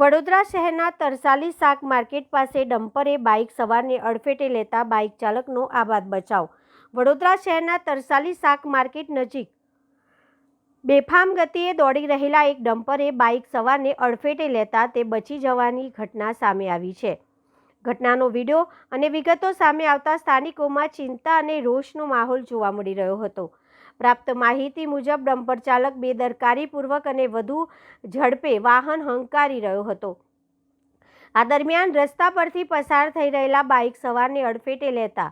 વડોદરા શહેરના તરસાલી શાક માર્કેટ પાસે ડમ્પરે બાઇક સવારને અડફેટે લેતા બાઇક ચાલકનો આબાદ બચાવ। વડોદરા શહેરના તરસાલી શાક માર્કેટ નજીક બેફામ ગતિએ દોડી રહેલા એક ડમ્પરે બાઇક સવારને અડફેટે લેતા તે બચી જવાની ઘટના સામે આવી છે। ઘટનાનો વિડીયો અને વિગતો સામે આવતા સ્થાનિકોમાં ચિંતા અને રોષનો માહોલ જોવા મળી રહ્યો હતો। પ્રાપ્ત માહિતી મુજબ ડમ્પર ચાલક બેદરકારીપૂર્વક અને વધુ ઝડપે વાહન હંકારી રહ્યો હતો। આ દરમિયાન રસ્તા પરથી પસાર થઈ રહેલા બાઇક સવારને અડફેટે લેતા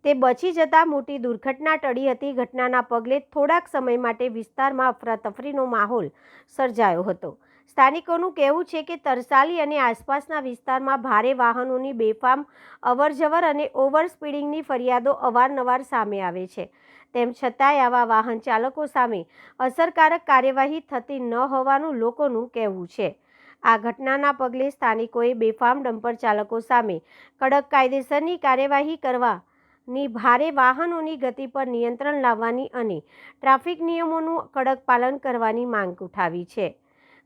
તે બચી જતા મોટી દુર્ઘટના ટળી હતી। ઘટનાના પગલે થોડાક સમય માટે વિસ્તારમાં અફરાતફરીનો માહોલ સર્જાયો હતો। સ્થાનિકોનું કહેવું છે કે તરસાલી અને આસપાસના વિસ્તારમાં ભારે વાહનોની બેફામ અવરજવર અને ઓવર સ્પીડિંગની ફરિયાદો અવારનવાર સામે આવે છે। તેમ છતાંય આવા વાહન ચાલકો સામે અસરકારક કાર્યવાહી થતી ન હોવાનું લોકોનું કહેવું છે। આ ઘટનાના પગલે સ્થાનિકોએ બેફામ ડમ્પર ચાલકો સામે કડક કાયદેસરની કાર્યવાહી કરવાની, ભારે વાહનોની ગતિ પર નિયંત્રણ લાવવાની અને ટ્રાફિક નિયમોનું કડક પાલન કરવાની માંગ ઉઠાવી છે।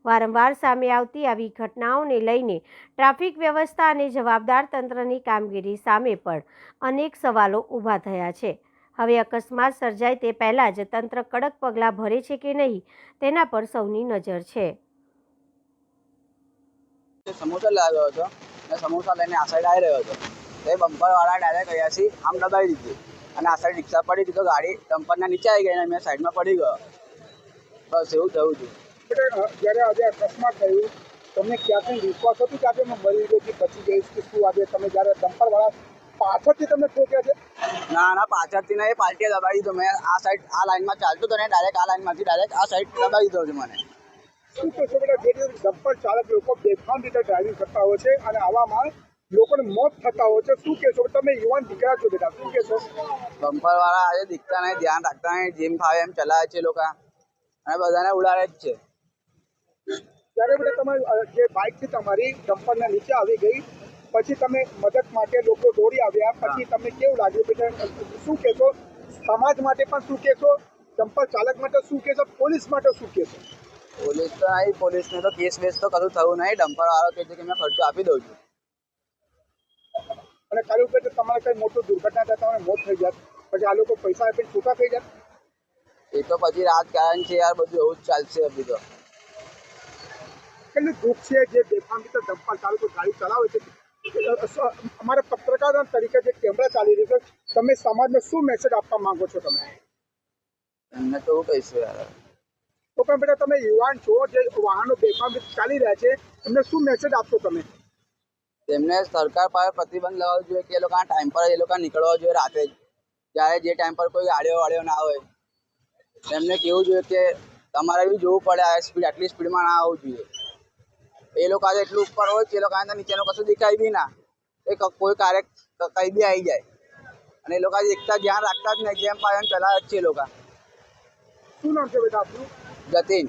વારંવાર સામે આવતી આવી ઘટનાઓને લઈને ટ્રાફિક વ્યવસ્થા અને જવાબદાર તંત્રની કામગીરી સામે પણ અનેક સવાલો ઊભા થયા છે। હવે અકસ્માત સર્જાય તે પહેલાં જ તંત્ર કડક પગલાં ભરે છે કે નહીં તેના પર સૌની નજર છે। સમોસા લાવ્યો હતો અને સમોસા લઈને આ સાઈડ આવી રહ્યો હતો તો એ બમ્પરવાળા ડાયરેક્ટ અહીંયાથી આમ દબાવી દીધી અને આ સાઈડ રિક્ષા પડી હતી તો ગાડી ડમ્પરના નીચે આવી ગઈ અને મેં સાઈડમાં પડી ગયો। બસ એવું થયું હતું। જ્યારે આજે અકસ્માત થયું તમને ક્યાંથી વિશ્વાસ હતો કે આજે હું મરી ગયો કે બચી જઈશ કે શું? આજે તમે જ્યારે ડમ્પરવાળા પાછળથી તમને ઠોક્યા છે? ના પાછળથી ના, એ પાર્ટીએ દબાવી દીધો। મેં આ સાઈડ આ લાઈનમાં ચાલતું હતો ને ડાયરેક્ટ આ લાઈનમાંથી ડાયરેક્ટ આ સાઈડ દબાવી દીધો છે મને। શું કહેશો બેટા, જે ડમ્પર ચાલક લોકો બેફામ રીતે ડ્રાઇવિંગ કરતા હોય છે અને આવામાં લોકોને મોત થતા હોય છે, શું કહેશો? તમે યુવાન દીકરા છો બેટા, શું કહેશો? બમ્પરવાળા આજે દીખતા નહીં, ધ્યાન રાખતા નહીં, જેમ ફાવે એમ ચલાવે છે લોકો અને બધાને ઉડાડે જ છે। ત્યારે બેટા તમારી જે બાઇક છે તમારી ડમ્પરના નીચે આવી ગઈ, પછી તમે મદદ માટે લોકો દોડી આવ્યા, પછી તમને કેવું લાગ્યું બેટા? શું કહેશો? સમાજ માટે પણ શું કહેશો? ડમ્પર ચાલક માટે શું કહેશો? પોલીસ માટે શું કહેશો? પોલીસ તો નહીં, પોલીસને તો કેસ બેસ તો કશું થયું નહીં। ડમ્પરવાળો કહે છે કે મેં ખર્ચો આપી દઉં છું। અને કાલે ઉપર તમારે કંઈ મોટું દુર્ઘટના થતા તમારે મોત થઈ જાત, પછી આ લોકો પૈસા આપીને છૂટા થઈ જાત? એ તો પછી રાજકારણ છે યાર, બધું એવું જ ચાલશે અભી તો। કેટલું દુઃખ છે જે બેફામ રીતે ડમ્પર ચાલકો ગાડી ચલાવે છે। અમારા પત્રકાર તરીકે જે કેમેરા ચાલી રહ્યો છે, તમે સમાજને શું મેસેજ આપવા માંગો છો? તમે એમને તો હું કહીશું યાર। તો પણ બેટા તમે યુવાન છો, જે વાહનો બેફામ રીતે ચાલી રહ્યા છે, એમને શું મેસેજ આપશો તમે? તેમને સરકાર પાસે પ્રતિબંધ લાવવો જોઈએ કે એ લોકોના ટાઈમ પર એ લોકો નીકળવા જોઈએ રાતે જ, જ્યારે જે ટાઈમ પર કોઈ ગાડીઓ ના હોય એમને કહેવું જોઈએ કે તમારે બી જોવું પડે, આ સ્પીડ આટલી સ્પીડમાં ના આવવું જોઈએ। એ લોકો આજે એટલું ઉપર હોય કે એ લોકોને નીચેનું કશું દેખાય બી ના, એ કોઈ કાર્ય કંઈ બી આવી જાય અને એ લોકો આજે એકતા ધ્યાન રાખતા જ નહીં, જેમ પાડે એમ ચલાવે જ છે એ લોકો। શું નામ છે બેટા આપનું? જતીન।